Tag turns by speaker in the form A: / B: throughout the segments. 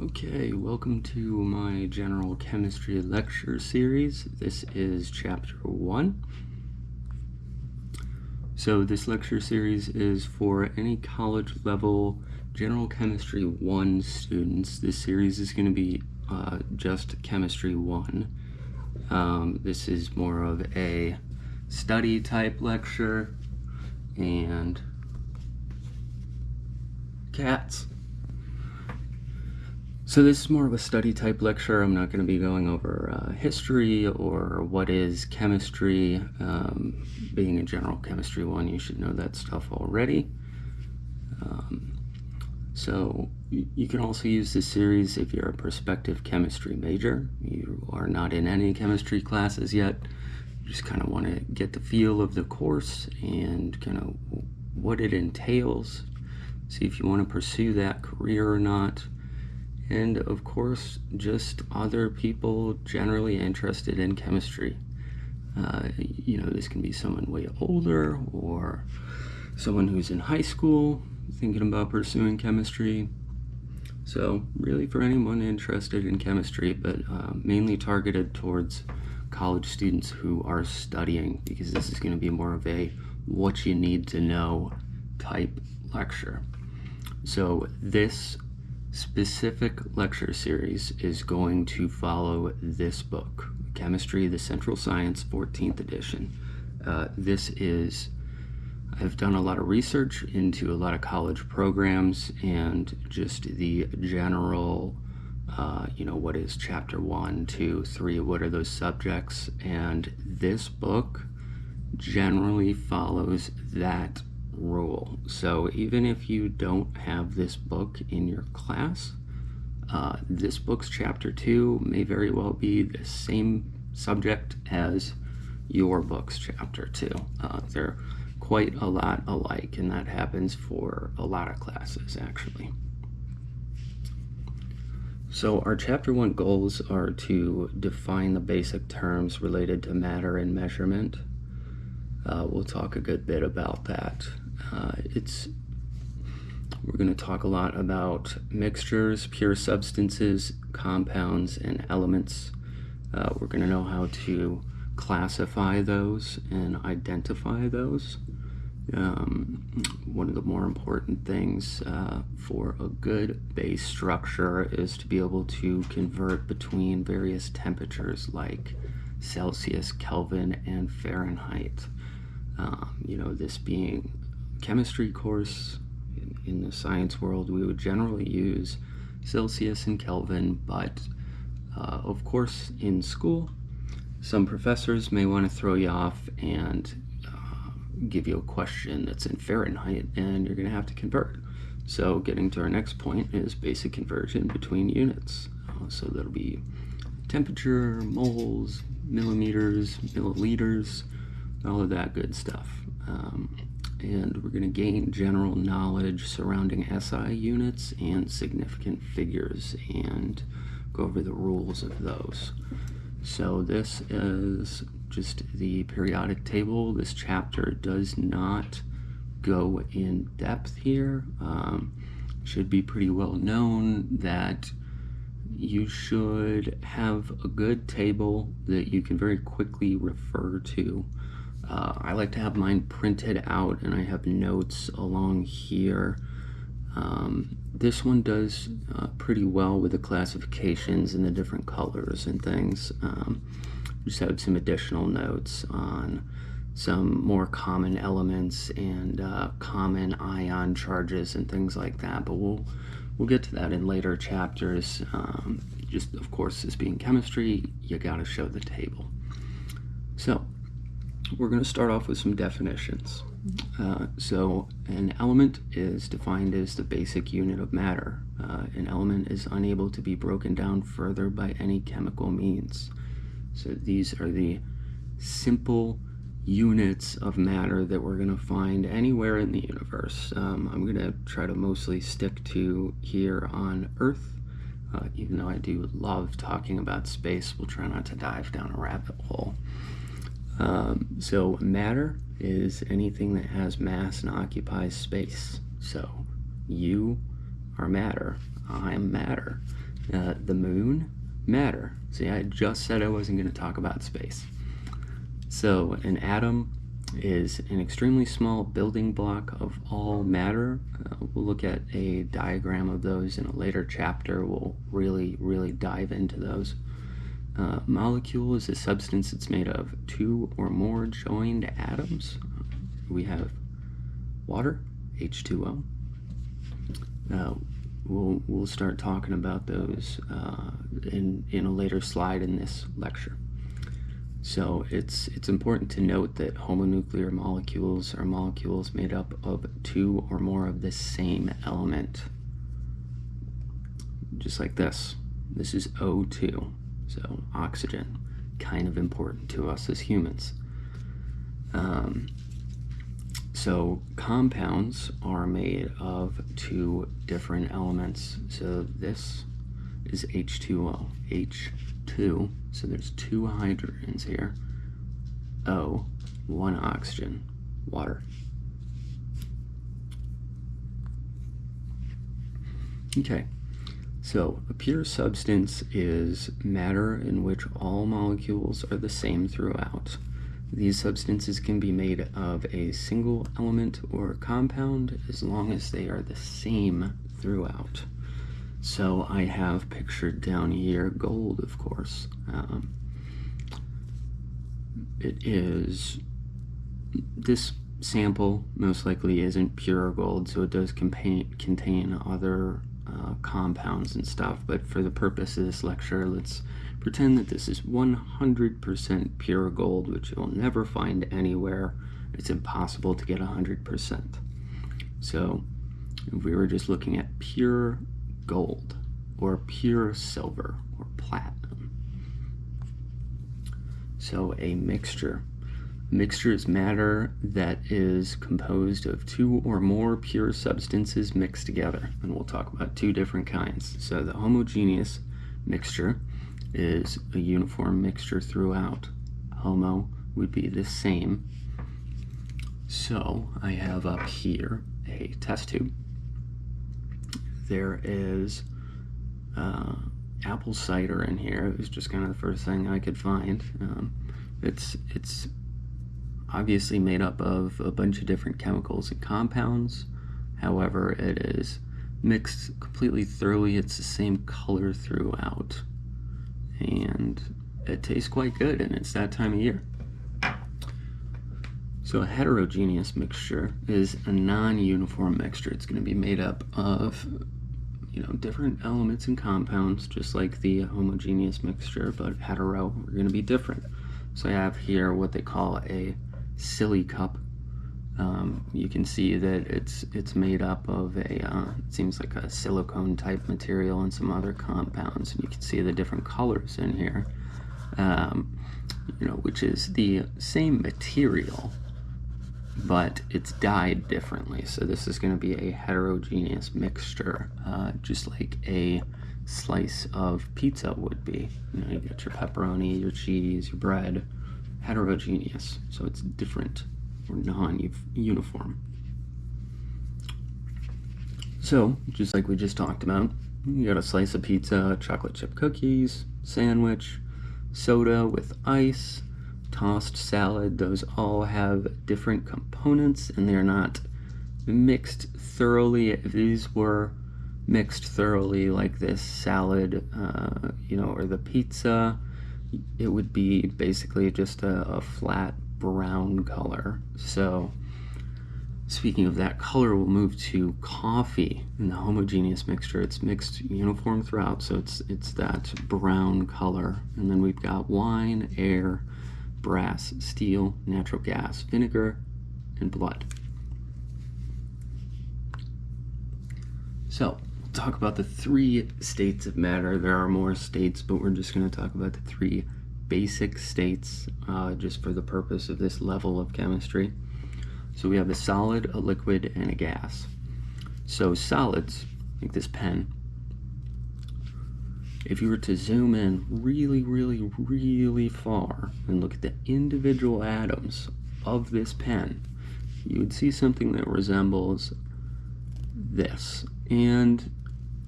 A: Okay, welcome to my general chemistry lecture series. This is chapter 1. So this lecture series is for any college level general chemistry 1 students. This series is going to be just chemistry 1. This is more of a study type lecture, and cats. So this is more of a study type lecture. I'm not going to be going over history or what is chemistry. Being a general chemistry 1, you should know that stuff already. So you can also use this series if you're a prospective chemistry major. You are not in any chemistry classes yet. You just kind of want to get the feel of the course and kind of what it entails. See if you want to pursue that career or not. And of course, just other people generally interested in chemistry. This can be someone way older or someone who's in high school thinking about pursuing chemistry. So really for anyone interested in chemistry, but mainly targeted towards college students who are studying, because this is going to be more of a what you need to know type lecture. So this specific lecture series is going to follow this book, Chemistry, the Central Science, 14th edition. I've done a lot of research into a lot of college programs and just the general, what is chapter 1, 2, 3, what are those subjects? And this book generally follows that rule. So even if you don't have this book in your class, this book's chapter 2 may very well be the same subject as your book's chapter 2. They're quite a lot alike, and that happens for a lot of classes actually. So our chapter 1 goals are to define the basic terms related to matter and measurement. We'll talk a good bit about that. We're going to talk a lot about mixtures, pure substances, compounds, and elements. We're going to know how to classify those and identify those. One of the more important things for a good base structure is to be able to convert between various temperatures like Celsius, Kelvin, and Fahrenheit. This being chemistry course, in the science world we would generally use Celsius and Kelvin, but of course in school some professors may want to throw you off and give you a question that's in Fahrenheit, and you're going to have to convert. So getting to our next point is basic conversion between units. So that'll be temperature, moles, millimeters, milliliters, all of that good stuff. And we're going to gain general knowledge surrounding SI units and significant figures and go over the rules of those. So this is just the periodic table. This chapter does not go in depth here. Should be pretty well known that you should have a good table that you can very quickly refer to. I like to have mine printed out, and I have notes along here. This one does pretty well with the classifications and the different colors and things. Just have some additional notes on some more common elements and common ion charges and things like that, but we'll get to that in later chapters. Just of course, this being chemistry, you got to show the table. So we're going to start off with some definitions. So an element is defined as the basic unit of matter. An element is unable to be broken down further by any chemical means. So these are the simple units of matter that we're going to find anywhere in the universe. I'm going to try to mostly stick to here on Earth. Even though I do love talking about space, we'll try not to dive down a rabbit hole. So matter is anything that has mass and occupies space. So you are matter, I am matter. The moon, matter. See, I just said I wasn't going to talk about space. So an atom is an extremely small building block of all matter. We'll look at a diagram of those in a later chapter. We'll really dive into those. Molecule is a substance that's made of two or more joined atoms. We have water, H2O. We'll start talking about those in a later slide in this lecture. So it's important to note that homonuclear molecules are molecules made up of two or more of the same element. Just like this. This is O2, so oxygen, kind of important to us as humans. So compounds are made of two different elements. So this is H2O, H2, so there's two hydrogens here. O, one oxygen, water. Okay, so a pure substance is matter in which all molecules are the same throughout. These substances can be made of a single element or compound as long as they are the same throughout. So I have pictured down here gold, of course. This sample most likely isn't pure gold, so it does contain other compounds and stuff, but for the purpose of this lecture, let's pretend that this is 100% pure gold, which you'll never find anywhere. It's impossible to get 100%. So if we were just looking at pure gold or pure silver or platinum. So a mixture. Mixture is matter that is composed of two or more pure substances mixed together, and we'll talk about two different kinds. So the homogeneous mixture is a uniform mixture throughout. Homo would be the same. So I have up here a test tube. There is apple cider in here. It was just kind of the first thing I could find. It's obviously made up of a bunch of different chemicals and compounds. However, it is mixed completely thoroughly. It's the same color throughout. And it tastes quite good, and it's that time of year. So a heterogeneous mixture is a non-uniform mixture. It's going to be made up of, different elements and compounds, just like the homogeneous mixture, but hetero are going to be different. So I have here what they call a silly cup. You can see that it's made up of it seems like a silicone type material and some other compounds, and you can see the different colors in here, which is the same material, but it's dyed differently. So this is going to be a heterogeneous mixture, just like a slice of pizza would be. You got your pepperoni, your cheese, your bread, heterogeneous, so it's different or non-uniform. So, just like we just talked about, you got a slice of pizza, chocolate chip cookies, sandwich, soda with ice, tossed salad. Those all have different components, and they're not mixed thoroughly. If these were mixed thoroughly like this salad, or the pizza, it would be basically just a flat brown color. So speaking of that color, we'll move to coffee. In the homogeneous mixture, it's mixed uniform throughout, so it's that brown color. And then we've got wine, air, brass, steel, natural gas, vinegar, and blood. So we'll talk about the three states of matter. There are more states, but we're just going to talk about the three basic states, just for the purpose of this level of chemistry. So we have a solid, a liquid, and a gas. So solids, like this pen, if you were to zoom in really far and look at the individual atoms of this pen, you would see something that resembles this. And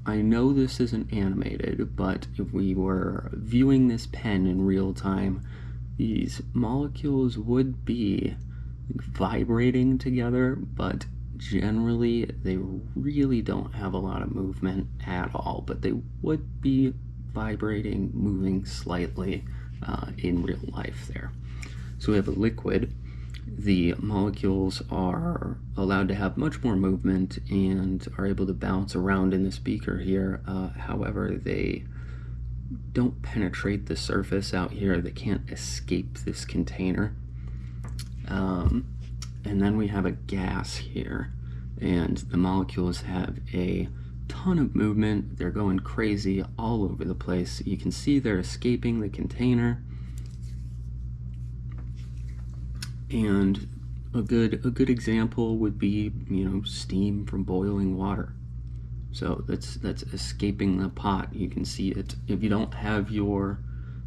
A: I know this isn't animated, but if we were viewing this pen in real time, these molecules would be vibrating together, but generally they really don't have a lot of movement at all, but they would be vibrating, moving slightly in real life there. So we have a liquid. The molecules are allowed to have much more movement and are able to bounce around in this beaker here. However, they don't penetrate the surface out here. They can't escape this container. And then we have a gas here, and the molecules have a ton of movement. They're going crazy all over the place. You can see they're escaping the container. And a good example would be, steam from boiling water. So that's escaping the pot. You can see it. If you don't have your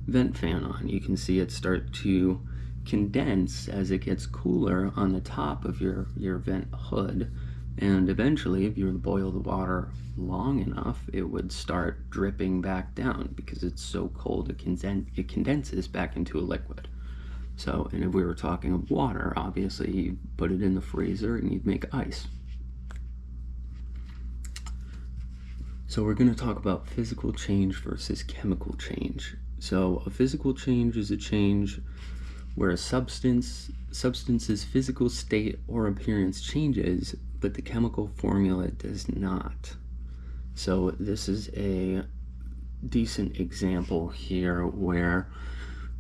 A: vent fan on, you can see it start to condense as it gets cooler on the top of your vent hood. And eventually, if you were to boil the water long enough, it would start dripping back down because it's so cold it condenses back into a liquid. So, and if we were talking of water, obviously you put it in the freezer and you'd make ice. So we're going to talk about physical change versus chemical change. So a physical change is a change where a substance's physical state or appearance changes, but the chemical formula does not. So this is a decent example here where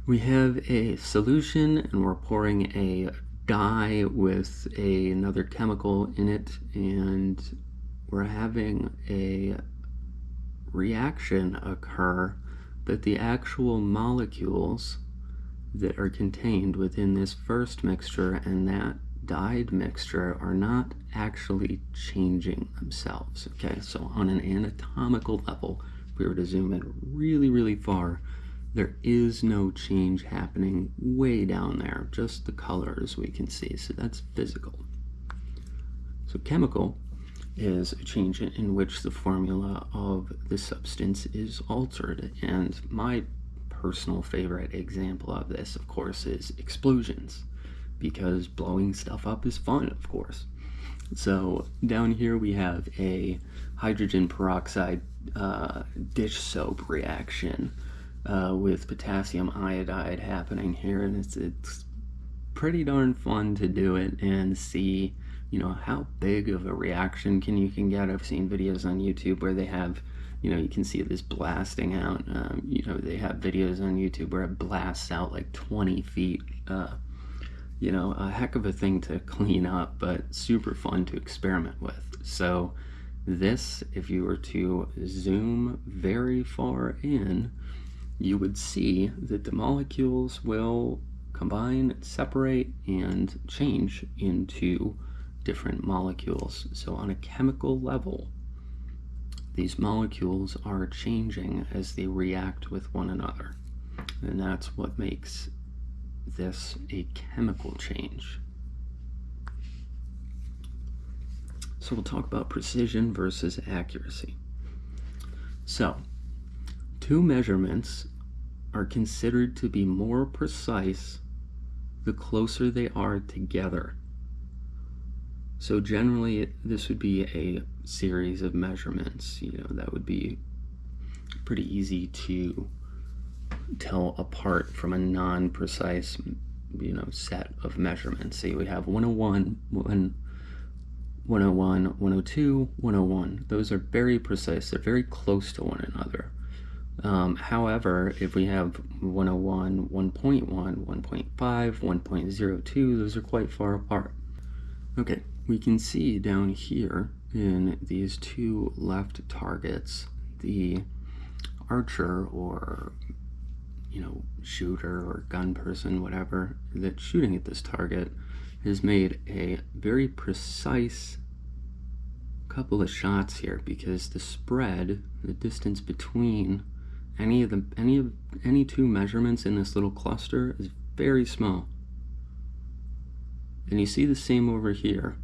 A: we have a solution and we're pouring a dye with another chemical in it, and we're having a reaction occur, but the actual molecules that are contained within this first mixture and that dyed mixture are not actually changing themselves. Okay, so on an anatomical level, if we were to zoom in really, really far, there is no change happening way down there, just the colors we can see. So that's physical. So chemical is a change in which the formula of the substance is altered. And my personal favorite example of this, of course, is explosions, because blowing stuff up is fun, of course. So down here we have a hydrogen peroxide dish soap reaction with potassium iodide happening here, and it's pretty darn fun to do it and see, how big of a reaction you can get. I've seen videos on YouTube where they have, you can see this blasting out. They have videos on YouTube where it blasts out like 20 feet. A heck of a thing to clean up, but super fun to experiment with. So this, if you were to zoom very far in, you would see that the molecules will combine, separate, and change into different molecules. So on a chemical level, these molecules are changing as they react with one another. And that's what makes this a chemical change. So we'll talk about precision versus accuracy. So, two measurements are considered to be more precise the closer they are together. So generally, this would be a series of measurements. That would be pretty easy to tell apart from a non-precise, set of measurements. Say we have 101, 101, 102, 101. Those are very precise. They're very close to one another. However, if we have 101, 1.1, 1.5, 1.02, those are quite far apart. Okay, we can see down here in these two left targets, the archer or shooter or gun person, whatever, that's shooting at this target has made a very precise couple of shots here, because the spread, the distance between any two measurements in this little cluster is very small. And you see the same over here.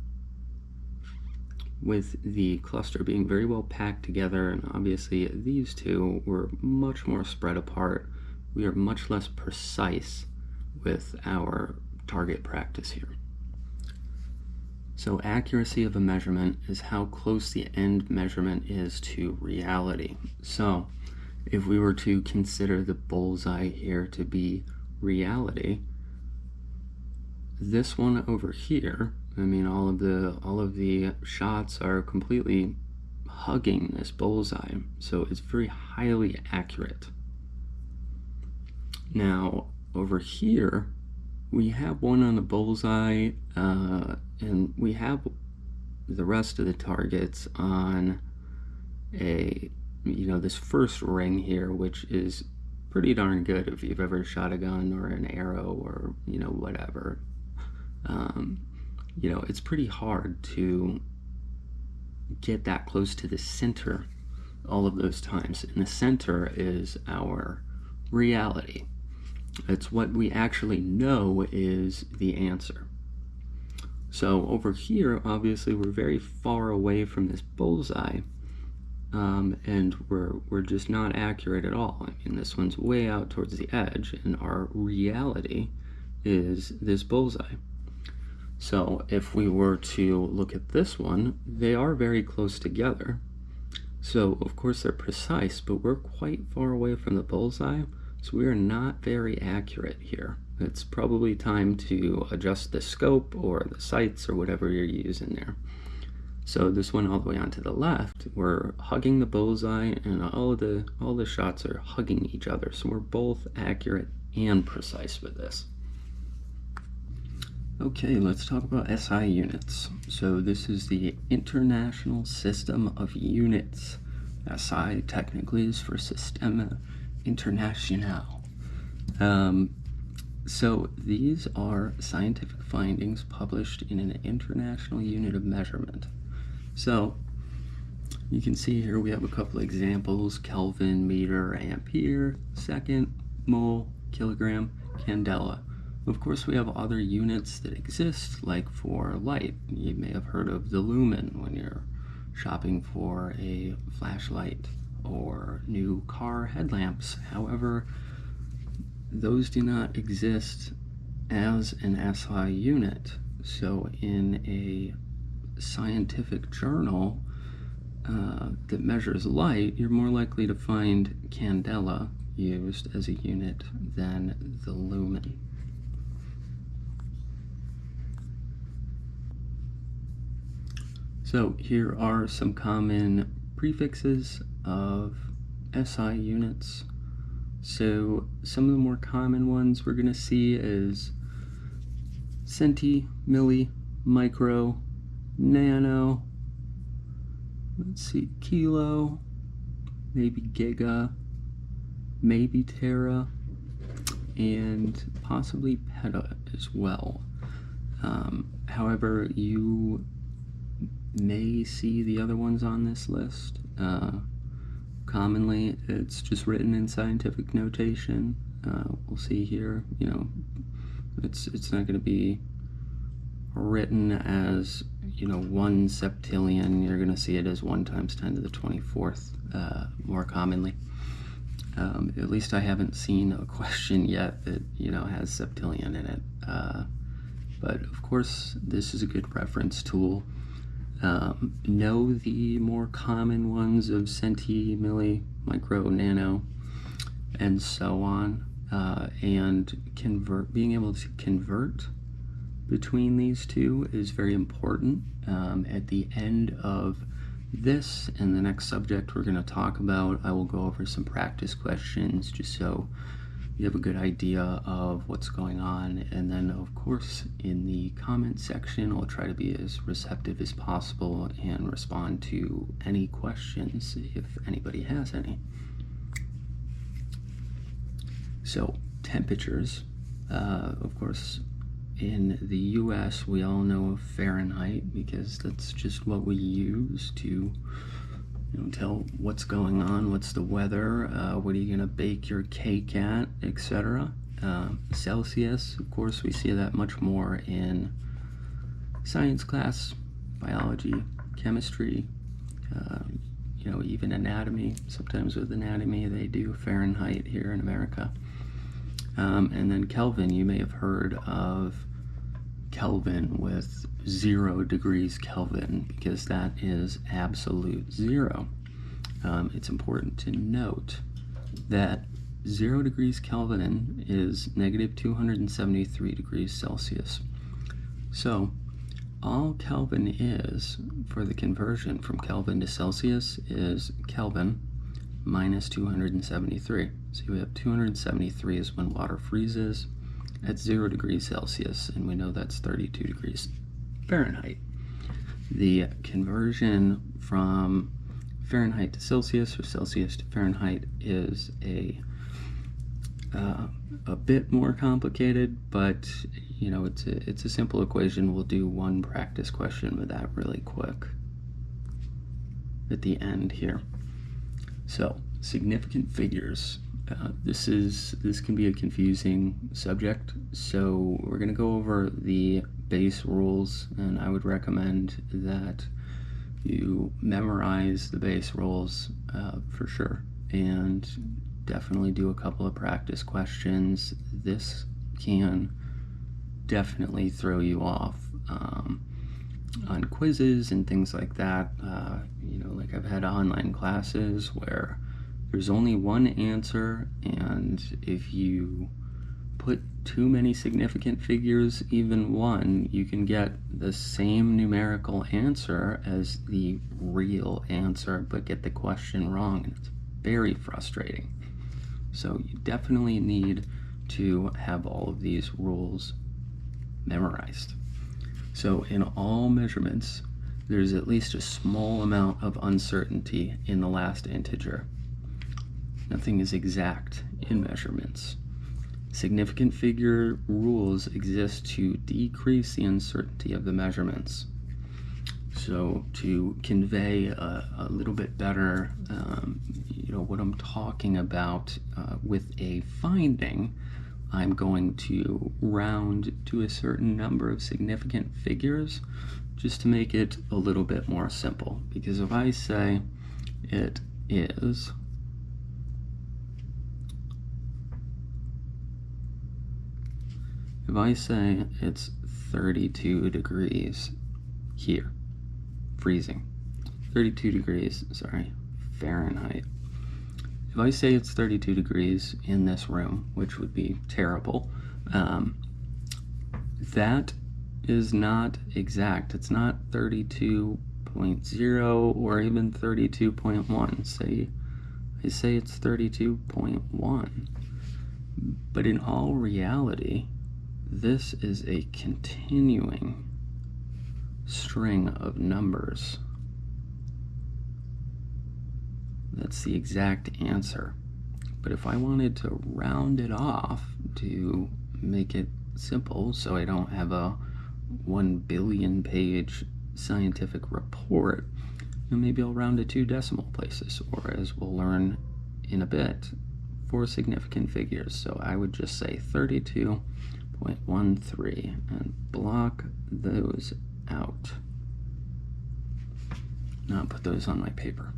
A: with the cluster being very well packed together, and obviously these two were much more spread apart, we are much less precise with our target practice here. So accuracy of a measurement is how close the end measurement is to reality. So if we were to consider the bullseye here to be reality, this one over here, I mean, all of the shots are completely hugging this bullseye, so it's very highly accurate. Now over here we have one on the bullseye, and we have the rest of the targets on this first ring here, which is pretty darn good if you've ever shot a gun or an arrow or whatever. It's pretty hard to get that close to the center all of those times, and the center is our reality. It's what we actually know is the answer. So over here, obviously, we're very far away from this bullseye, and we're just not accurate at all. I mean, this one's way out towards the edge, and our reality is this bullseye. So if we were to look at this one, they are very close together. So of course they're precise, but we're quite far away from the bullseye, so we are not very accurate here. It's probably time to adjust the scope or the sights or whatever you're using there. So this one all the way on to the left, we're hugging the bullseye, and all the shots are hugging each other. So we're both accurate and precise with this. Okay, let's talk about SI units. So this is the International System of Units. SI technically is for Système International. So these are scientific findings published in an international unit of measurement. So you can see here we have a couple examples: Kelvin, meter, ampere, second, mole, kilogram, candela. Of course, we have other units that exist, like for light. You may have heard of the lumen when you're shopping for a flashlight or new car headlamps. However, those do not exist as an SI unit. So in a scientific journal that measures light, you're more likely to find candela used as a unit than the lumen. So here are some common prefixes of SI units. So some of the more common ones we're going to see is centi, milli, micro, nano, let's see, kilo, maybe giga, maybe tera, and possibly peta as well. However, you may see the other ones on this list. Commonly, it's just written in scientific notation. We'll see here, it's not going to be written as, 1 septillion. You're going to see it as 1 times 10 to the 24th more commonly. At least I haven't seen a question yet that, has septillion in it. But of course, this is a good reference tool. Know the more common ones of centi, milli, micro, nano, and so on, and being able to convert between these two is very important. At the end of this and the next subject we're going to talk about, I will go over some practice questions just so you have a good idea of what's going on, and then of course in the comment section I'll try to be as receptive as possible and respond to any questions if anybody has any. So temperatures, of course in the US we all know of Fahrenheit because that's just what we use to tell what's going on, what's the weather, what are you going to bake your cake at, etc. Celsius, of course, we see that much more in science class, biology, chemistry, even anatomy. Sometimes with anatomy they do Fahrenheit here in America. And then Kelvin, you may have heard of Kelvin with 0 degrees Kelvin, because that is absolute zero. It's important to note that 0 degrees Kelvin is negative 273 degrees Celsius. So all Kelvin is for the conversion from Kelvin to Celsius is Kelvin minus 273. So we have 273 is when water freezes at 0 degrees Celsius, and we know that's 32 degrees Fahrenheit. The conversion from Fahrenheit to Celsius or Celsius to Fahrenheit is a bit more complicated, but it's a simple equation. We'll do one practice question with that really quick at the end here. So significant figures. This can be a confusing subject, so we're going to go over the base rules, and I would recommend that you memorize the base rules for sure, and definitely do a couple of practice questions. This can definitely throw you off on quizzes and things like that. Like I've had online classes where there's only one answer, and if you put too many significant figures, even one, you can get the same numerical answer as the real answer, but get the question wrong, and it's very frustrating. So you definitely need to have all of these rules memorized. So in all measurements, there's at least a small amount of uncertainty in the last integer. Nothing is exact in measurements. Significant figure rules exist to decrease the uncertainty of the measurements. So to convey a little bit better what I'm talking about with a finding, I'm going to round to a certain number of significant figures just to make it a little bit more simple. Because if I say it is if I say it's 32 degrees here, freezing, 32 degrees, Fahrenheit. If I say it's 32 degrees in this room, which would be terrible, that is not exact. It's not 32.0 or even 32.1. I say it's 32.1. But in all reality, this is a continuing string of numbers. That's the exact answer. But if I wanted to round it off to make it simple, so I don't have a 1 billion page scientific report, then maybe I'll round to 2 decimal places, or as we'll learn in a bit, 4 significant figures. So I would just say 32.13 and block those out. Not put those on my paper.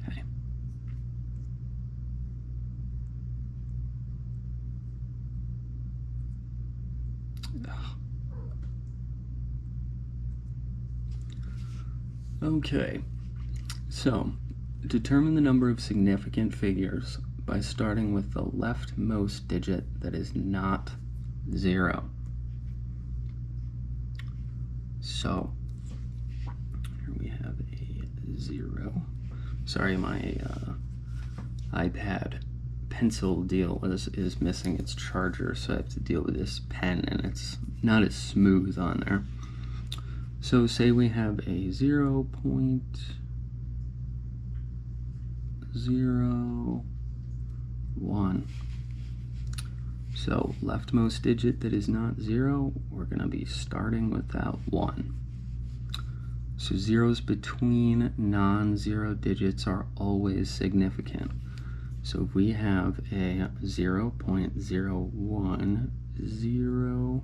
A: Okay. Okay, so determine the number of significant figures by starting with the leftmost digit that is not 0. So here we have a 0. Sorry, my iPad pencil deal is missing its charger, so I have to deal with this pen, and it's not as smooth on there. So say we have a 0.01. So leftmost digit that is not 0, we're going to be starting with that 1. So zeros between non-zero digits are always significant. So if we have a 0.010,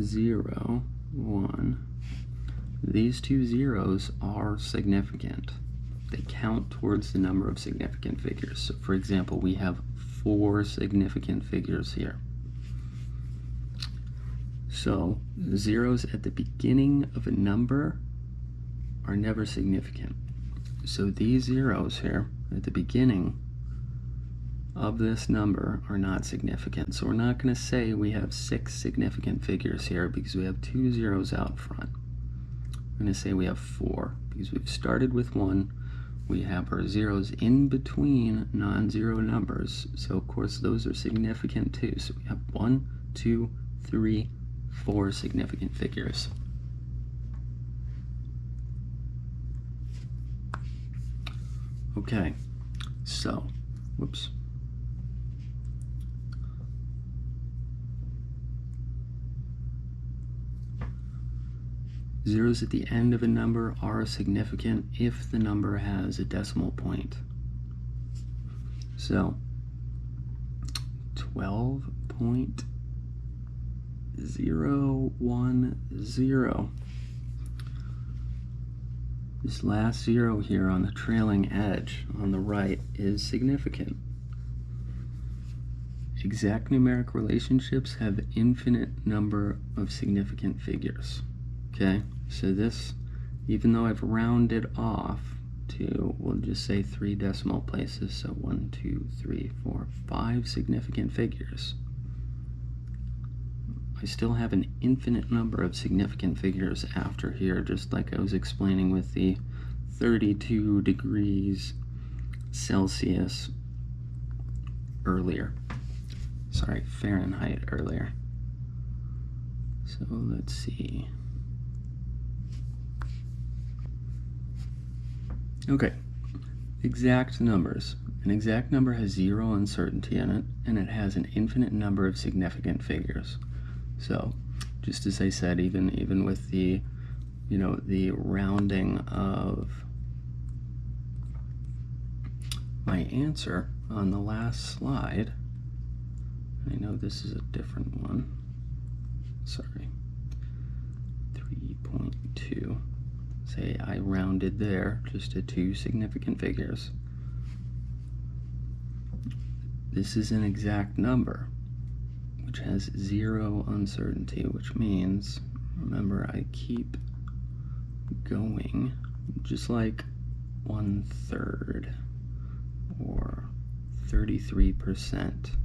A: 0, 1. These two zeros are significant. They count towards the number of significant figures. So for example, we have 4 significant figures here. So zeros at the beginning of a number are never significant. So these zeros here at the beginning of this number are not significant. So we're not going to say we have 6 significant figures here because we have 2 zeros out front. We're going to say we have 4 because we've started with 1. We have our zeros in between non-zero numbers. So of course those are significant too. So we have 1, 2, 3, 4 significant figures. Okay, so, whoops. Zeros at the end of a number are significant if the number has a decimal point. So, 12.010. This last zero here on the trailing edge on the right is significant. Exact numeric relationships have an infinite number of significant figures. Okay, so this, even though I've rounded off to, we'll just say 3 decimal places, so 1, 2, 3, 4, 5 significant figures, I still have an infinite number of significant figures after here, just like I was explaining with the 32 degrees Celsius earlier. Sorry, Fahrenheit earlier. So let's see. Okay, exact numbers. An exact number has 0 uncertainty in it, and it has an infinite number of significant figures. So, just as I said, even with the, the rounding of my answer on the last slide, I know this is a different one. Sorry, 3.2. Say I rounded there just to 2 significant figures. This is an exact number, which has 0 uncertainty, which means, remember, I keep going, just like 1/3 or 33%.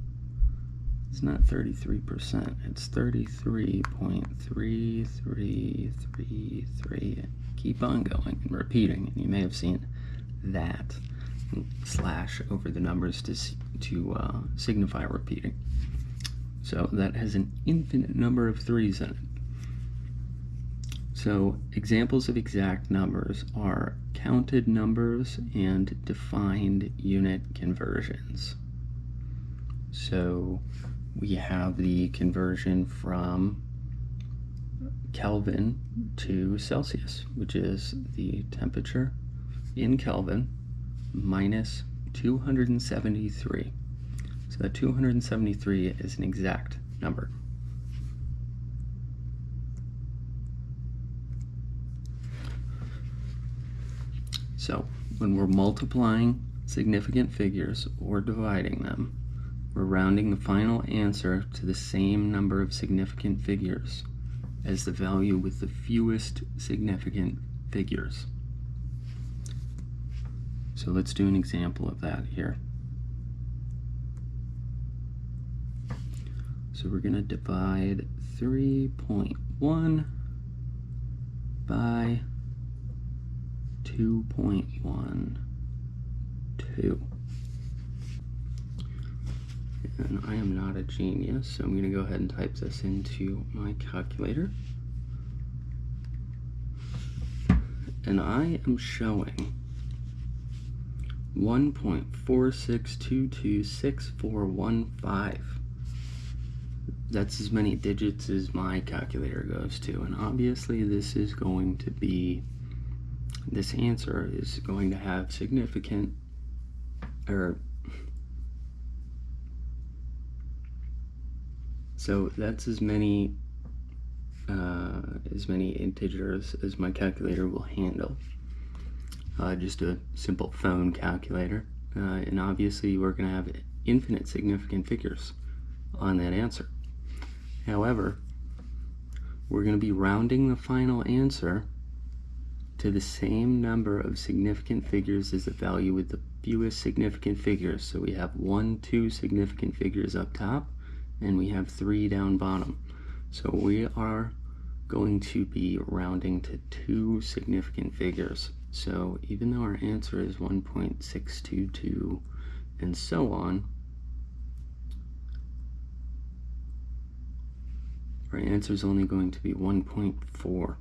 A: It's not 33%, it's 33.3333. Keep on going and repeating, and you may have seen that slash over the numbers to signify repeating. So that has an infinite number of 3's in it. So examples of exact numbers are counted numbers and defined unit conversions. So we have the conversion from Kelvin to Celsius, which is the temperature in Kelvin minus 273. So that 273 is an exact number. So when we're multiplying significant figures or dividing them, we're rounding the final answer to the same number of significant figures as the value with the fewest significant figures. So let's do an example of that here. So we're going to divide 3.1 by 2.12. And I am not a genius, so I'm going to go ahead and type this into my calculator. And I am showing 1.46226415. That's as many digits as my calculator goes to, and obviously this is going to be, this answer is going to have significant, so that's as many as many integers as my calculator will handle. Just a simple phone calculator, and obviously we're going to have infinite significant figures on that answer. However, we're going to be rounding the final answer to the same number of significant figures as the value with the fewest significant figures. So we have 1, 2 significant figures up top, and we have 3 down bottom. So we are going to be rounding to 2 significant figures. So even though our answer is 1.622 and so on, our answer is only going to be 1.4.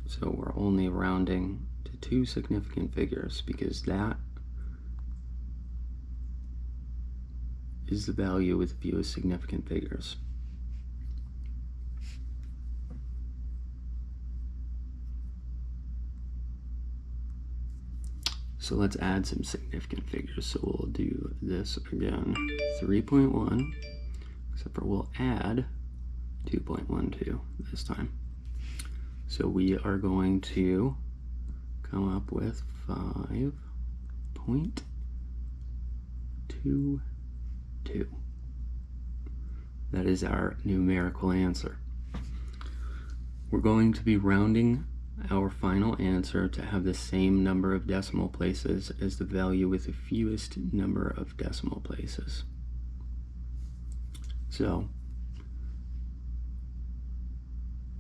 A: So we're only rounding to 2 significant figures because that is the value with the fewest significant figures. So let's add some significant figures. So we'll do this again, 3.1, except for we'll add 2.12 this time. So we are going to come up with 5.22. That is our numerical answer. We're going to be rounding our final answer to have the same number of decimal places as the value with the fewest number of decimal places. So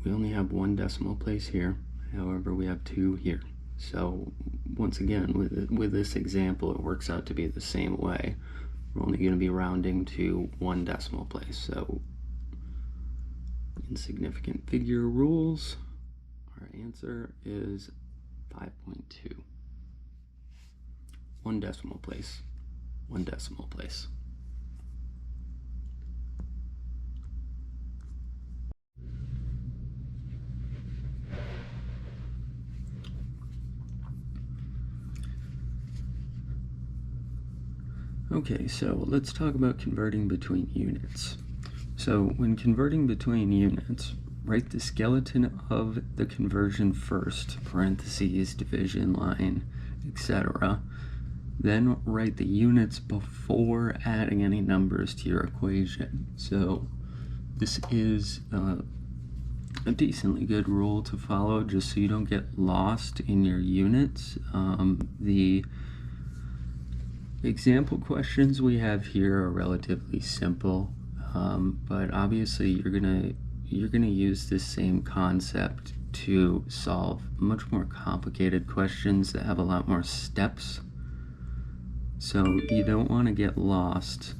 A: we only have 1 decimal place here, however we have 2 here. So once again, with this example, it works out to be the same way. We're only going to be rounding to 1 decimal place. So in significant figure rules, our answer is 5.2. 1 decimal place, 1 decimal place. Okay, so let's talk about converting between units. So when converting between units, write the skeleton of the conversion first, parentheses, division line, etc. Then write the units before adding any numbers to your equation. So this is a decently good rule to follow just so you don't get lost in your units. The example questions we have here are relatively simple, but obviously you're gonna use this same concept to solve much more complicated questions that have a lot more steps. So you don't want to get lost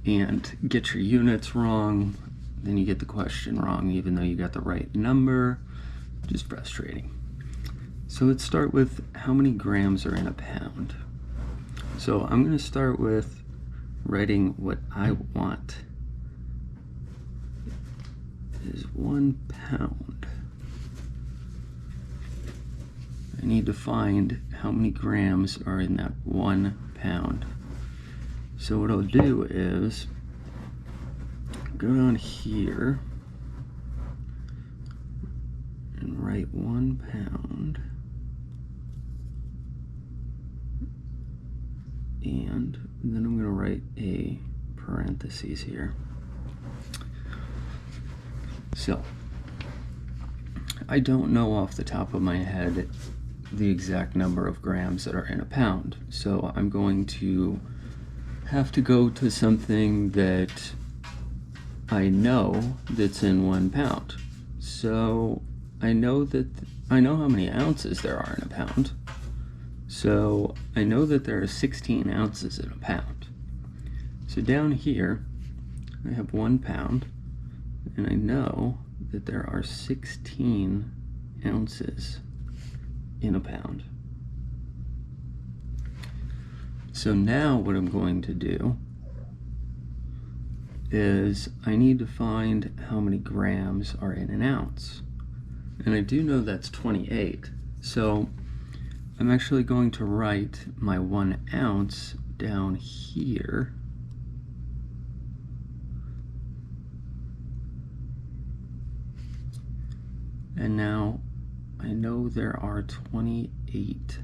A: and get your units wrong, then you get the question wrong even though you got the right number. Just frustrating. So let's start with how many grams are in a pound. So I'm going to start with writing what I want is 1 pound. I need to find how many grams are in that 1 pound. So what I'll do is go down here and write 1 pound. And then I'm going to write a parentheses here. So I don't know off the top of my head the exact number of grams that are in a pound, so I'm going to have to go to something that I know that's in 1 pound. So I know how many ounces there are in a pound. So I know that there are 16 ounces in a pound. So down here, I have 1 pound, and I know that there are 16 ounces in a pound. So now what I'm going to do is I need to find how many grams are in an ounce. And I do know that's 28. So I'm actually going to write my 1 ounce down here. And now I know there are 28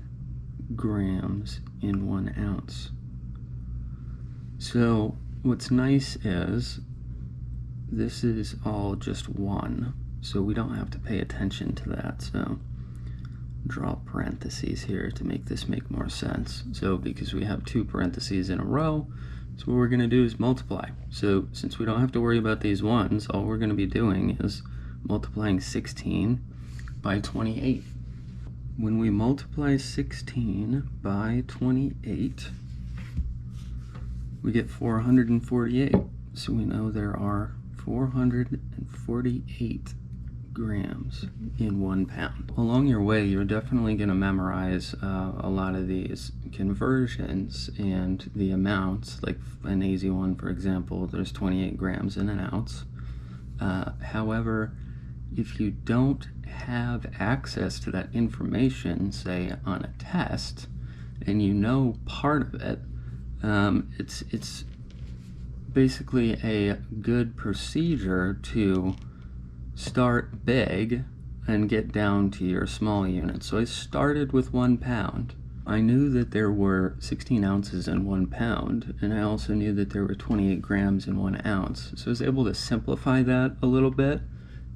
A: grams in 1 ounce. So what's nice is this is all just one, so we don't have to pay attention to that. So draw parentheses here to make this make more sense. So because we have 2 parentheses in a row, so what we're going to do is multiply. So since we don't have to worry about these ones, all we're going to be doing is multiplying 16 by 28. When we multiply 16 by 28, we get 448. So we know there are 448 grams in 1 pound. Along your way, you're definitely going to memorize a lot of these conversions and the amounts. Like an easy one, for example, there's 28 grams in an ounce. However, if you don't have access to that information, say on a test, and you know part of it, it's basically a good procedure to start big and get down to your small units. So I started with 1 pound. I knew that there were 16 ounces in 1 pound, and I also knew that there were 28 grams in 1 ounce. So I was able to simplify that a little bit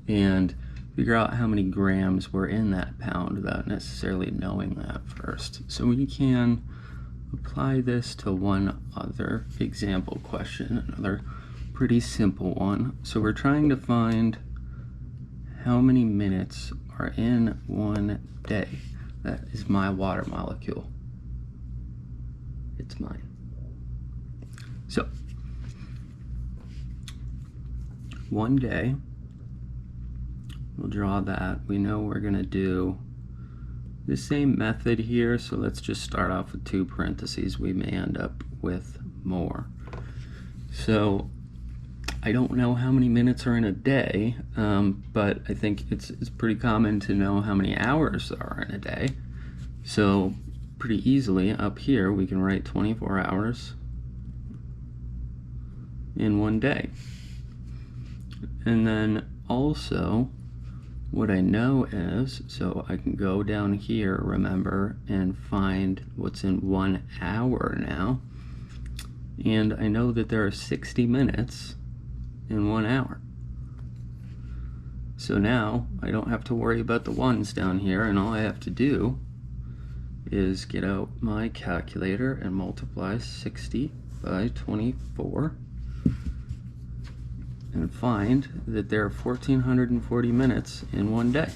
A: and figure out how many grams were in that pound without necessarily knowing that first. So we can apply this to one other example question, another pretty simple one. So we're trying to find how many minutes are in 1 day. That is my water molecule. It's mine. So 1 day, we'll draw that. We know we're going to do the same method here, so let's just start off with 2 parentheses. We may end up with more. So I don't know how many minutes are in a day, but I think it's pretty common to know how many hours there are in a day. So pretty easily up here we can write 24 hours in 1 day. And then also what I know is, so I can go down here, remember, and find what's in 1 hour now. And I know that there are 60 minutes in 1 hour. So now I don't have to worry about the ones down here, and all I have to do is get out my calculator and multiply 60 by 24 and find that there are 1,440 minutes in 1 day.